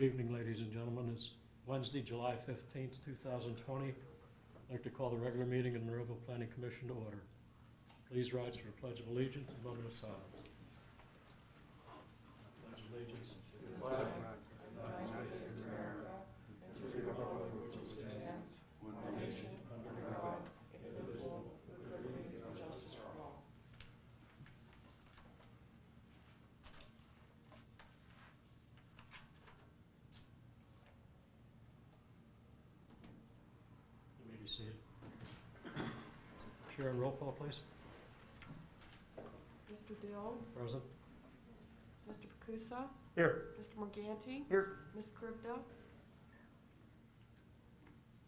Good evening, ladies and gentlemen. It's Wednesday, July 15th, 2020. I'd like to call the regular meeting of the Monroeville Planning Commission to order. Please rise for the Pledge of Allegiance and a moment of silence. I pledge allegiance to the flag of the United States of America and to the republic for which it stands, one nation, under God, indivisible, with liberty and justice for all. You may be seated. Sharon, roll call, please. Mr. Dill, Present. Mr. Pacusa, Here. Mr. Morganti, Here. Ms. Kripke,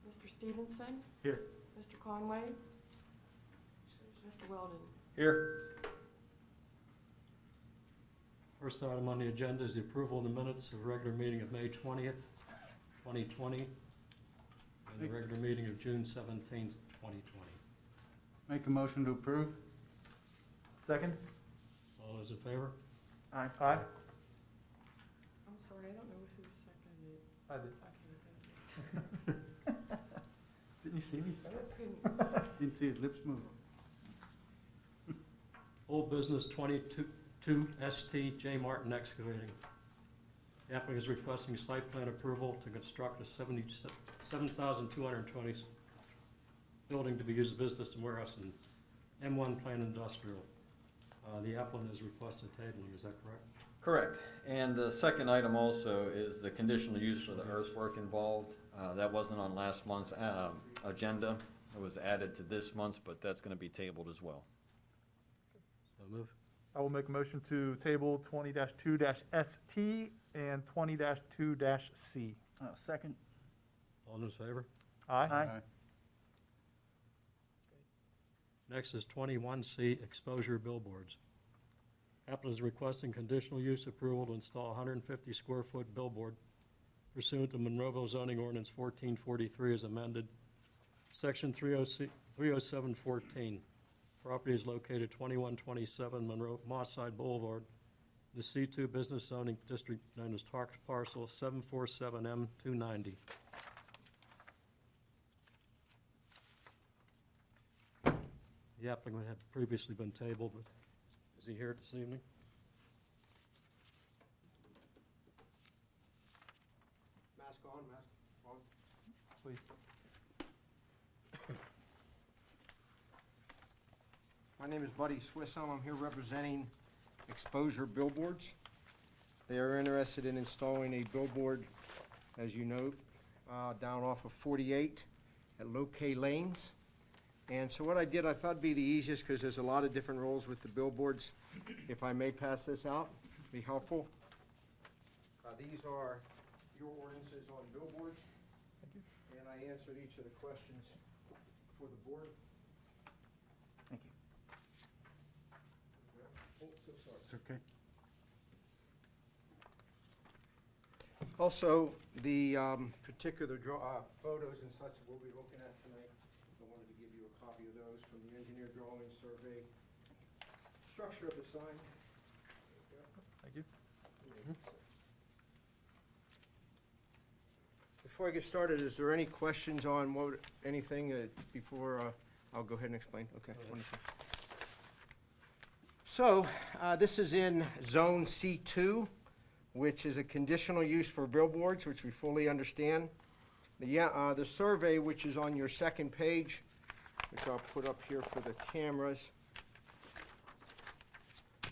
Mr. Stevenson, Here. Mr. Conway, Mr. Weldon. Here. First item on the agenda is the approval of the minutes of the regular meeting of May 20th, 2020, and the regular meeting of June 17th, 2020. Make a motion to approve. Second? All those in favor? Aye. I'm sorry, I don't know who seconded it. I did. Okay, thank you. Didn't you see me? I couldn't. Didn't see his lips move. Old business 22 ST J. Martin Excavating. The applicant is requesting site plan approval to construct a 7,220 building to be used as business and warehouse in M1 Plan Industrial. The applicant has requested tabling, is that correct? Correct. And the second item also is the conditional use for the earthwork involved. That wasn't on last month's agenda. It was added to this month's, but that's going to be tabled as well. So move. I will make a motion to table 20-2-ST and 20-2-C. Second. All in favor? Aye. Next is 21C Exposure Billboards. Applicant is requesting conditional use approval to install a 150 square foot billboard pursuant to Monroeville zoning ordinance 1443 as amended. Section 30714. Property is located 2127 Monroe Mosside Boulevard, the C2 business zoning district known as Tarks Parcel 747M290. The applicant had previously been tabled, but is he here this evening? Mask on, mask on. Please. My name is Buddy Swisshelm. I'm here representing Exposure Billboards. They are interested in installing a billboard, as you know, down off of 48 at Locaye Lanes. And so what I did, I thought it'd be the easiest because there's a lot of different rules with the billboards. If I may pass this out, be helpful. These are your ordinances on billboards. And I answered each of the questions for the board. Thank you. Oh, so sorry. It's okay. Also, the particular photos and such we'll be looking at tonight, I wanted to give you a copy of those from the engineer drawing survey. Structure of the sign. Thank you. Before I get started, is there any questions on anything before I'll go ahead and explain? Okay, wonderful. So, this is in Zone C2, which is a conditional use for billboards, which we fully understand. The survey, which is on your second page, which I'll put up here for the cameras.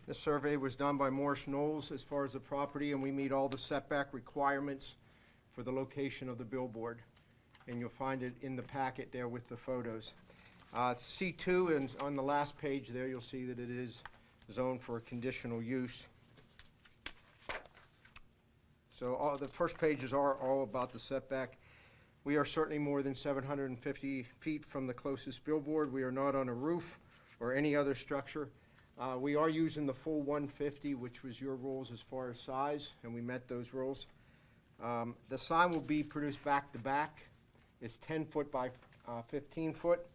The survey was done by Morris Knowles as far as the property, and we meet all the setback requirements for the location of the billboard. And you'll find it in the packet there with the photos. C2, and on the last page there, you'll see that it is zoned for conditional use. So the first pages are all about the setback. We are certainly more than 750 feet from the closest billboard. We are not on a roof or any other structure. We are using the full 150, which was your rules as far as size, and we met those rules. The sign will be produced back to back. It's 10 foot by 15 foot.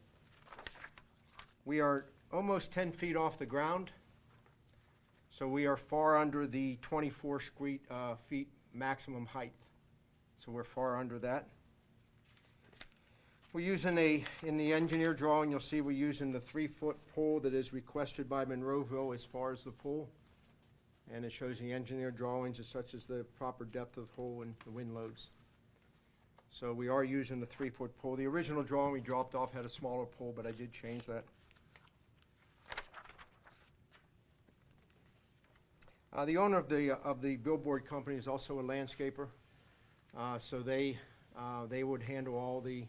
We are almost 10 feet off the ground, so we are far under the 24 feet maximum height so we're far under that. We're using in the engineer drawing, you'll see we're using the 3-foot pole that is requested by Monroeville as far as the pool. And it shows the engineer drawings such as the proper depth of hole and the wind loads. So we are using the 3-foot pole. The original drawing we dropped off had a smaller pole, but I did change that. The owner of the billboard company is also a landscaper. So they would handle all the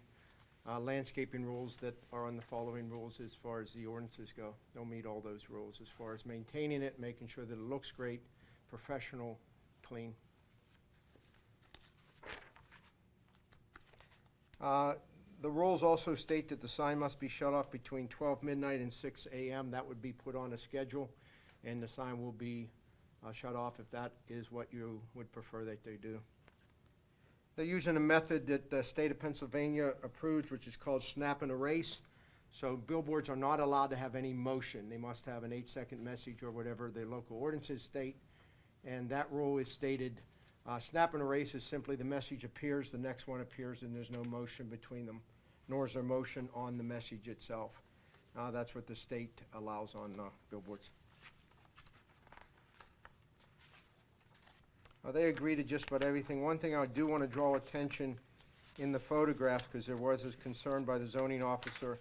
landscaping rules that are on the following rules as far as the ordinances go. They'll meet all those rules as far as maintaining it, making sure that it looks great, professional, clean. The rules also state that the sign must be shut off between 12 midnight and 6 a.m. That would be put on a schedule, and the sign will be shut off if that is what you would prefer that they do. They're using a method that the state of Pennsylvania approved, which is called snap and erase. So billboards are not allowed to have any motion. They must have an 8-second message or whatever the local ordinances state. And that rule is stated, snap and erase is simply the message appears, the next one appears, and there's no motion between them, nor is there motion on the message itself. That's what the state allows on billboards. They agree to just about everything. One thing I do want to draw attention in the photographs, because there was a concern by the zoning officer.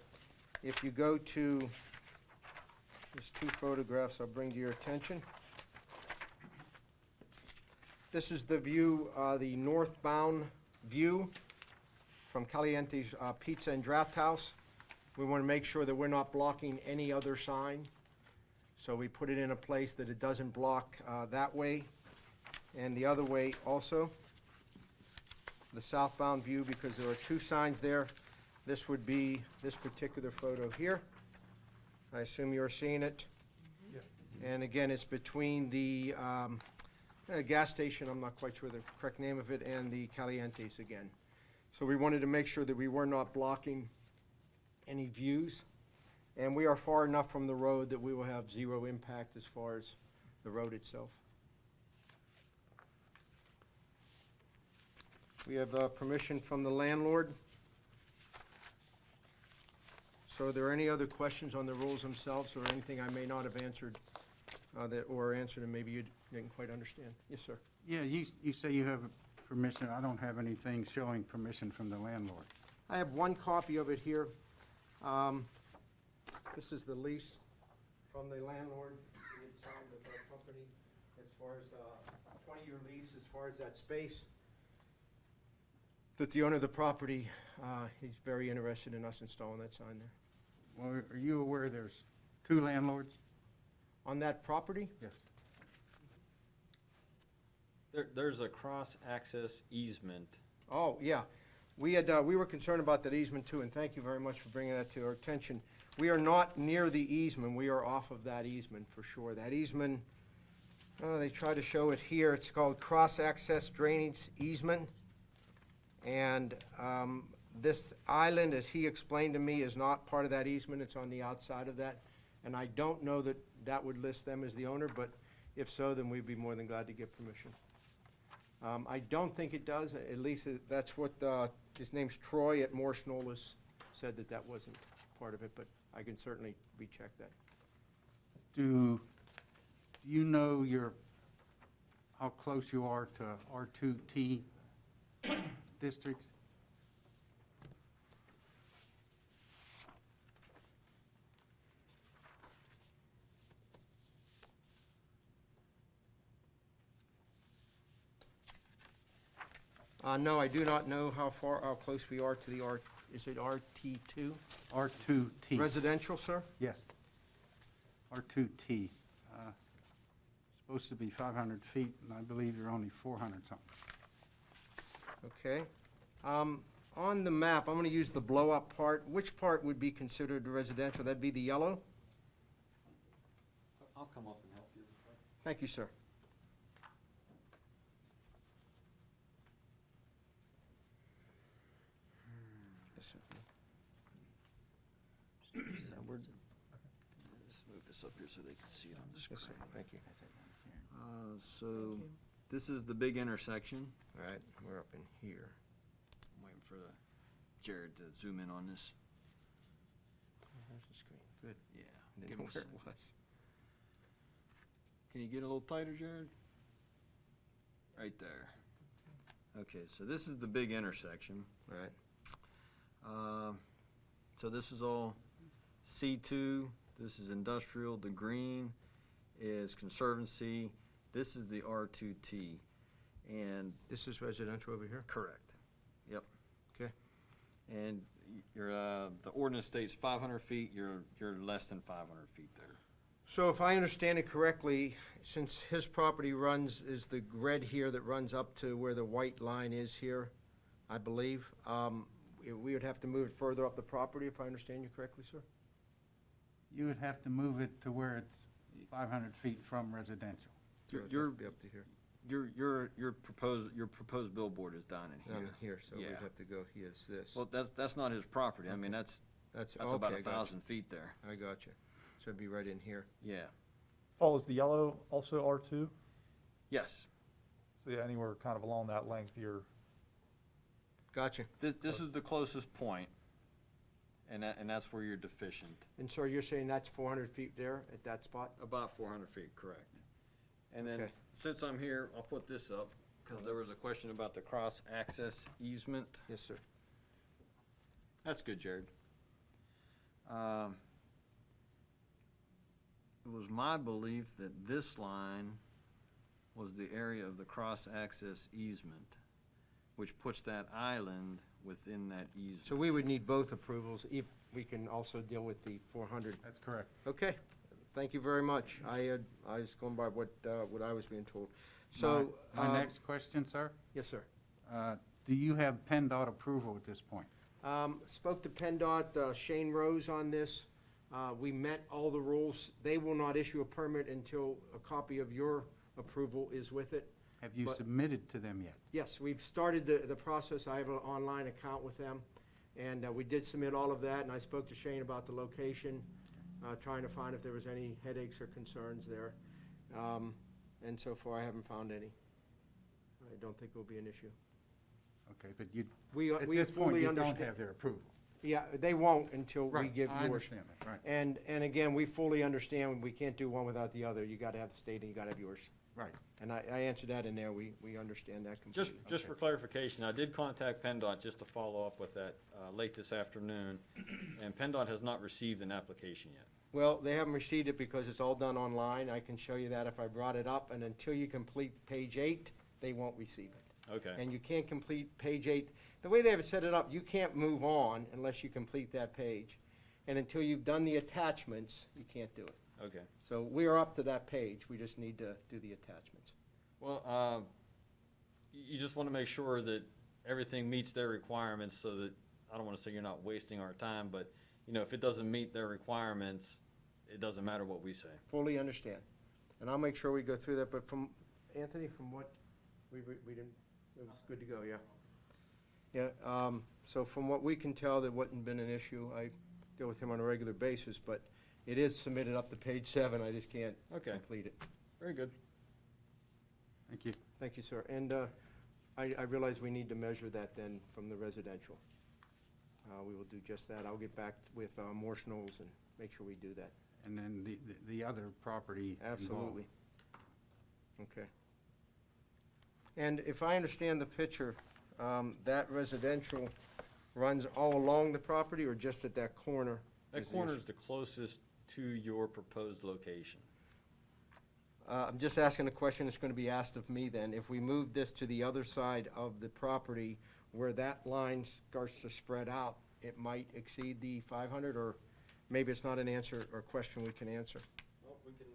If you go to, there's 2 photographs I'll bring to your attention. This is the view, the northbound view from Caliente's Pizza and Draft House. We want to make sure that we're not blocking any other sign. So we put it in a place that it doesn't block that way. And the other way also, the southbound view, because there are 2 signs there. This would be this particular photo here. I assume you're seeing it. Yeah. And again, it's between the gas station, I'm not quite sure the correct name of it, and the Calientes again. So we wanted to make sure that we were not blocking any views. And we are far enough from the road that we will have 0 impact as far as the road itself. We have permission from the landlord. So are there any other questions on the rules themselves or anything I may not have answered and maybe you didn't quite understand? Yes, sir. Yeah, you say you have permission. I don't have anything showing permission from the landlord. I have one copy of it here. This is the lease from the landlord. We had signed with our company as far as a 20-year lease as far as that space. That the owner of the property, he's very interested in us installing that sign there. Well, are you aware there's 2 landlords? On that property? Yes. There's a cross-access easement. Oh, yeah. We were concerned about that easement too, and thank you very much for bringing that to our attention. We are not near the easement. We are off of that easement for sure. That easement, they try to show it here. It's called cross-access drainage easement. And this island, as he explained to me, is not part of that easement. It's on the outside of that. And I don't know that that would list them as the owner, but if so, then we'd be more than glad to get permission. I don't think it does. At least that's what his name's Troy at Morse Nolis said that wasn't part of it, but I can certainly recheck that. Do you know how close you are to R2T districts? No, I do not know how close we are to the is it RT2? R2T. Residential, sir? Yes. R2T. Supposed to be 500 feet, and I believe you're only 400 something. Okay. On the map, I'm going to use the blow-up part. Which part would be considered residential? That'd be the yellow? I'll come up and help you. Thank you, sir. Yes, sir. Let's move this up here so they can see it on the Yes, sir. screen. Thank you. So, Thank you. This is the big intersection. All right, we're up in here. I'm waiting for Jared to zoom in on this. There's the screen, good. Yeah. I give didn't know us- where it was. Can you get a little tighter, Jared? Right there. Okay, so this is the big intersection. All right, So this is all C2, this is industrial, the green is conservancy, this is the R2T, and this is residential over here? correct, yep. Okay. And your, the ordinance states 500 feet, you're less than 500 feet there. So if I understand it correctly, since his property is the red here that runs up to where the white line is here, I believe, we would have to move it further up the property, if I understand you correctly, sir? You would have to move it to where it's 500 feet from residential. So it'd Your have to be up to here, your proposed billboard is down in down here. in here, so we'd Yeah. have to go, here's this. Well, that's not his property, I mean, that's That's about okay, I got 1,000 feet there, you. I got you. So it'd be right in here. yeah. Paul, is the yellow also R2? Yes, So yeah, anywhere kind of along that length here. Gotcha. this is the closest point, and that's where you're deficient. And sir, you're saying that's 400 feet there at that spot? About 400 feet, correct. And then, Okay. since I'm here, I'll put this up, because there was a question about the cross-access easement. Yes, sir. That's good, Jared. It was my belief that this line was the area of the cross-access easement, which puts that island within that easement. So we would need both approvals if we can also deal with the 400. That's correct. Okay, thank you very much. I was going by what I was being told. So. My next question, sir, Yes, sir. do you have PennDOT approval at this point? Spoke to PennDOT, Shane Rose on this. We met all the rules. They will not issue a permit until a copy of your approval is with it. Have you But- submitted to them yet? Yes, we've started the process. I have an online account with them, and we did submit all of that, and I spoke to Shane about the location, trying to find if there was any headaches or concerns there. And so far, I haven't found any. I don't think it will be an issue. Okay, but you, We at this point, fully you don't understand. have their approval. Yeah, they won't until we Right, give I yours. understand that, right, And again, we fully understand we can't do one without the other. You gotta have the state and you gotta have yours. right. And I answered that in there. We understand that Just, completely. just for clarification, I did contact PennDOT just to follow up with that late this afternoon, and PennDOT has not received an application yet. Well, they haven't received it because it's all done online. I can show you that if I brought it up. And until you complete page 8, they won't receive it. Okay, And you can't complete page 8. The way they have it set it up, you can't move on unless you complete that page. And until you've done the attachments, you can't do it. okay. So we are up to that page. We just need to do the attachments. Well, you just want to make sure that everything meets their requirements so that, I don't want to say you're not wasting our time, but, you know, if it doesn't meet their requirements, it doesn't matter what we say. Fully understand. And I'll make sure we go through that, but from, Anthony, from what, we didn't, it was good to go, yeah? Yeah, so from what we can tell, there wouldn't been an issue. I deal with him on a regular basis, but it is submitted up to page 7. I just can't Okay, complete it. very good. Thank you. Thank you, sir. And I realize we need to measure that then from the residential. We will do just that. I'll get back with Morse Knolls and make sure we do that. And then the other property involved. Absolutely. Okay. And if I understand the picture, that residential runs all along the property or just at that corner? That is the corner issue? is the closest to your proposed location. I'm just asking a question that's going to be asked of me then. If we move this to the other side of the property where that line starts to spread out, it might exceed the 500, or maybe it's not an answer or question we can answer? Well, we can,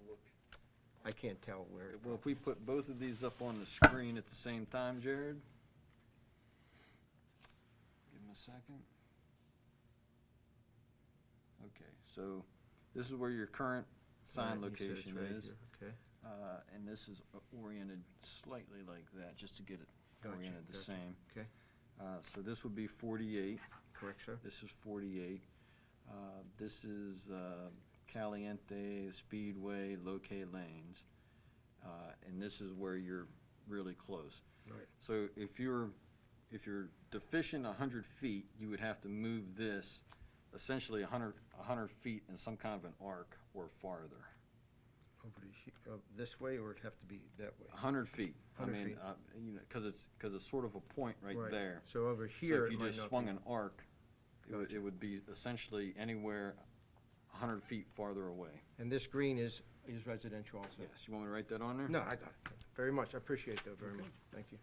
look. I can't tell where. Well, if we put both of these up on the screen at the same time, Jared? Give him a second. Okay, so this is where your current sign Right, you said it's location right is. here, Okay. And this is oriented slightly like that, just to get it Gotcha, oriented the gotcha. same. Okay. So this would be 48. Correct, sir? This is 48. This is Caliente, Speedway, Located Lanes. and this is where you're really close. Right. So if you're deficient 100 feet, you would have to move this essentially 100 feet in some kind of an arc or farther. Over this way, or it'd have to be that way? 100 feet. 100 I mean, feet. you know, because it's sort of a point right there. So over So here, if it you might just not swung be. an arc, Gotcha. it would be essentially anywhere 100 feet farther away. And this green is residential also? Yes, you want me to write that on there? No, I got it. Very much. I appreciate that very much. Thank you.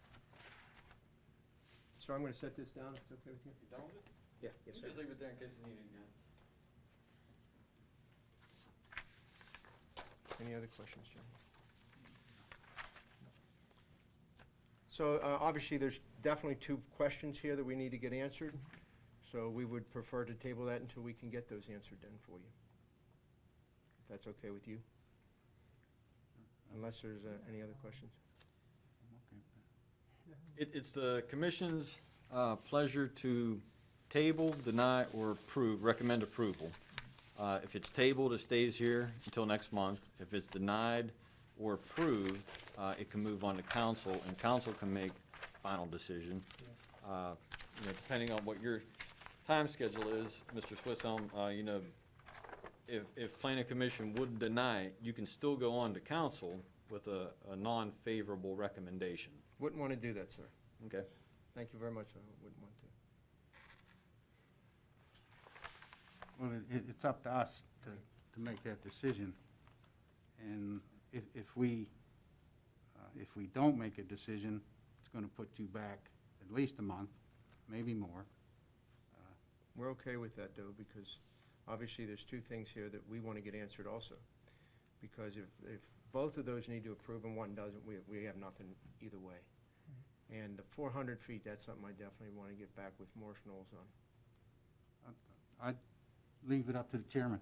So I'm going to set this down, if it's okay with you? You done with it? Yeah, yes, sir. Just leave it there in case you need it again. Any other questions, John? So obviously, there's definitely two questions here that we need to get answered. So we would prefer to table that until we can get those answered then for you. If that's okay with you? Unless there's any other questions? It's the commission's pleasure to table, deny, or approve, recommend approval. If it's tabled, it stays here until next month. If it's denied or approved, it can move on to council, and council can make final decision. You know, depending on what your time schedule is, Mr. Swisshelm, you know, if planning commission would deny it, you can still go on to council with a non-favorable recommendation. Wouldn't want to do that, sir. Okay? Thank you very much. I wouldn't want to. Well, it's up to us to make that decision. And if we don't make a decision, it's going to put you back at least a month, maybe more. We're okay with that, though, because obviously there's two things here that we want to get answered also. Because if both of those need to approve and one doesn't, we have nothing either way. And the 400 feet, that's something I definitely want to get back with Morris Knowles on. I'd leave it up to the chairman.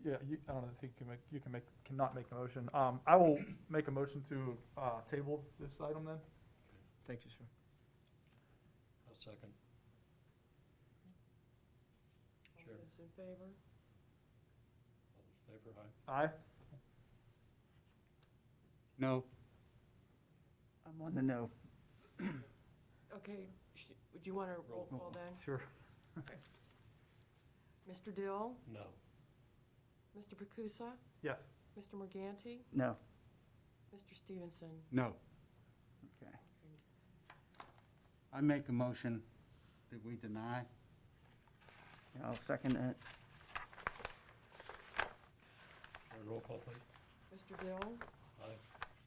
Yeah, I don't know if cannot make a motion. I will make a motion to table this item then. Thank you, sir. I'll second. All Sure. those in favor? All in favor, aye? Aye. No. I'm on the no. Okay, do you want a roll call then? Sure. Mr. Dill? No. Mr. Pacusa? Yes. Mr. Morganti? No. Mr. Stevenson? No. Okay. I make a motion that we deny. I'll second that. Roll call, please. Mr. Dill? Aye.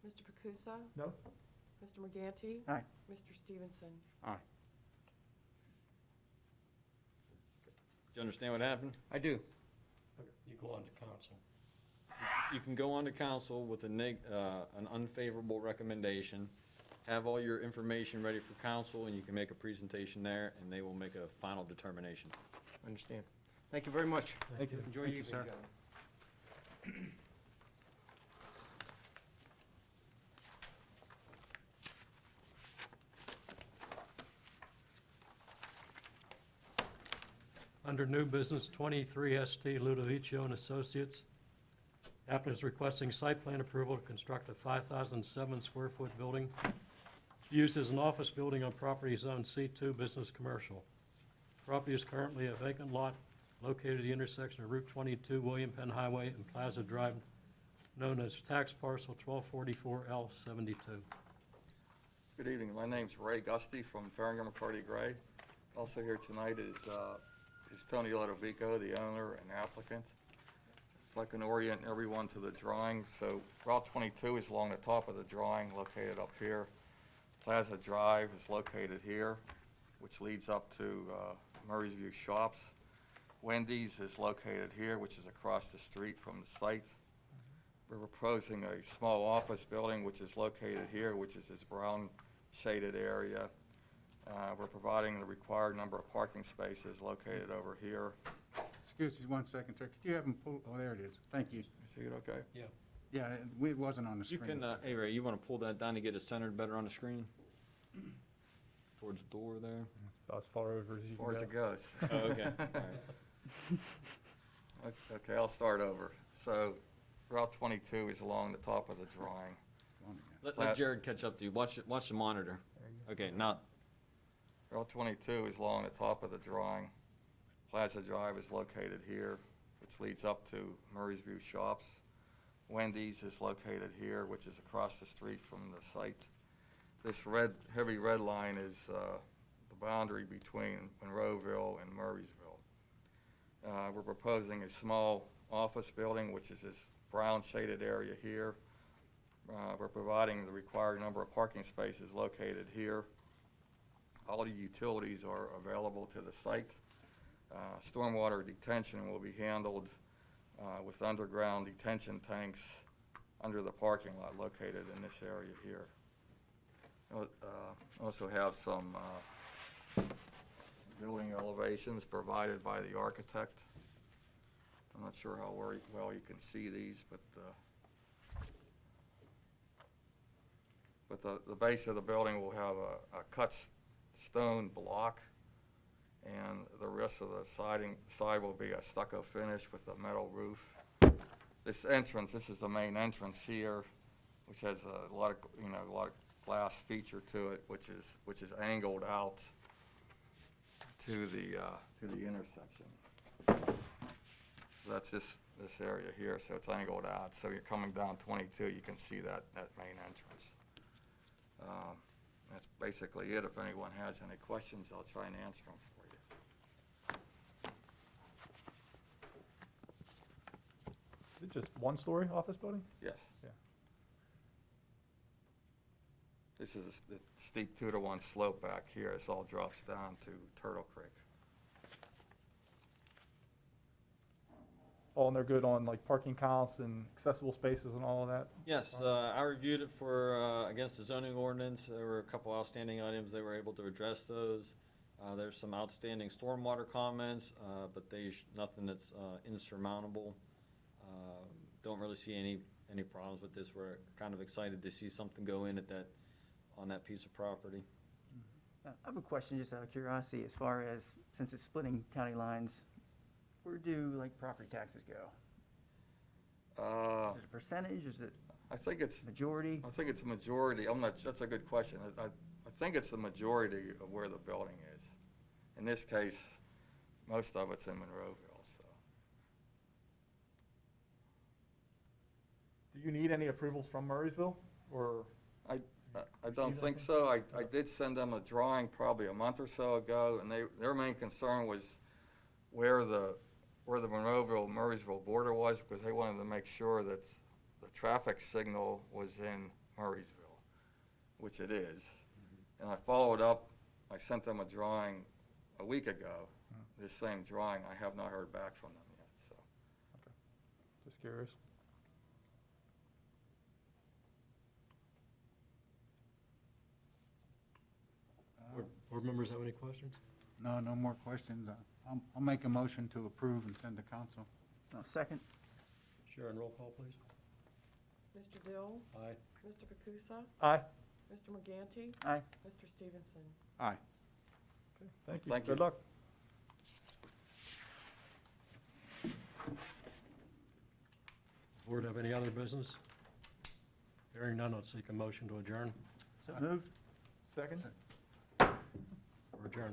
Mr. Pacusa? No? Mr. Morganti? Aye. Mr. Stevenson? Aye. Do you understand what happened? I do. You go on to council. You can go on to council with an unfavorable recommendation, have all your information ready for council, and you can make a presentation there, and they will make a final determination. Understand. Thank you very much. Thank you. Enjoy your Thank you, evening, sir. gentlemen. Under new business, 23 ST Ludovicio and Associates. Applicant is requesting site plan approval to construct a 5,007 square foot building used as an office building on property zone C2 Business Commercial. Property is currently a vacant lot located at the intersection of Route 22, William Penn Highway, and Plaza Drive, known as tax parcel 1244L72. Good evening. My name's Ray Gusty from Farringham McCarty Gray. Also here tonight is Tony Lodovico, the owner and applicant. If I can orient everyone to the drawing, so Route 22 is along the top of the drawing, located up here. Plaza Drive is located here, which leads up to Murray's View Shops. Wendy's is located here, which is across the street from the site. We're proposing a small office building, which is located here, which is this brown shaded area. We're providing the required number of parking spaces located over here. Excuse me one second, sir. Could you have them pull, oh, there it is. Thank you. Is it okay? Yeah. Yeah, it wasn't on the You screen. can, hey Ray, you want to pull that down to get it centered better on the screen? Towards the door there? About as far over as As you far as can it go. goes. Oh, okay, all right. Okay, I'll start over. So Route 22 is along the top of the drawing. Let Jared catch up to you. Watch the monitor. Okay, now, Route 22 is along the top of the drawing. Plaza Drive is located here, which leads up to Murray's View Shops. Wendy's is located here, which is across the street from the site. This heavy red line is the boundary between Monroeville and Murraysville. We're proposing a small office building, which is this brown shaded area here. We're providing the required number of parking spaces located here. All the utilities are available to the site. Stormwater detention will be handled with underground detention tanks under the parking lot located in this area here. Also have some building elevations provided by the architect. I'm not sure how well you can see these, but the base of the building will have a cut stone block, and the rest of the side will be a stucco finish with a metal roof. This is the main entrance here, which has a lot of glass feature to it, which is angled out to the intersection. So that's this area here, so it's angled out. So you're coming down 22, you can see that main entrance. That's basically it. If anyone has any questions, I'll try and answer them for you. Is it just one-story office building? Yes. Yeah. This is the steep 2-to-1 slope back here. This all drops down to Turtle Creek. Oh, and they're good on like parking counts and accessible spaces and all of that? yes, I reviewed it for, against the zoning ordinance. There were a couple outstanding items. They were able to address those. There's some outstanding stormwater comments, but nothing that's insurmountable. Don't really see any problems with this. We're kind of excited to see something go in on that piece of property. I have a question just out of curiosity, as far as, since it's splitting county lines, where do like property taxes go? Is it a percentage, is it I think it's majority? a majority. That's a good question. I think it's the majority of where the building is. In this case, most of it's in Monroeville, so. Do you need any approvals from Murraysville, or? I don't think so. I did send them a drawing probably a month or so ago, and their main concern was where the Monroeville-Murraysville border was, because they wanted to make sure that the traffic signal was in Murraysville, which it is. And I followed up, I sent them a drawing a week ago, this same drawing. I have not heard back from them yet, so. Just curious. Board members have any questions? No more questions. I'll make a motion to approve and send to council. Second? Sharon, roll call, please. Mr. Dill? Aye. Mr. Pacusa? Aye. Mr. Morganti? Aye. Mr. Stevenson? Aye. Thank you. Thank you. Good luck. Board have any other business? Hearing none, I'll seek a motion to adjourn So moved? Second? or adjourn.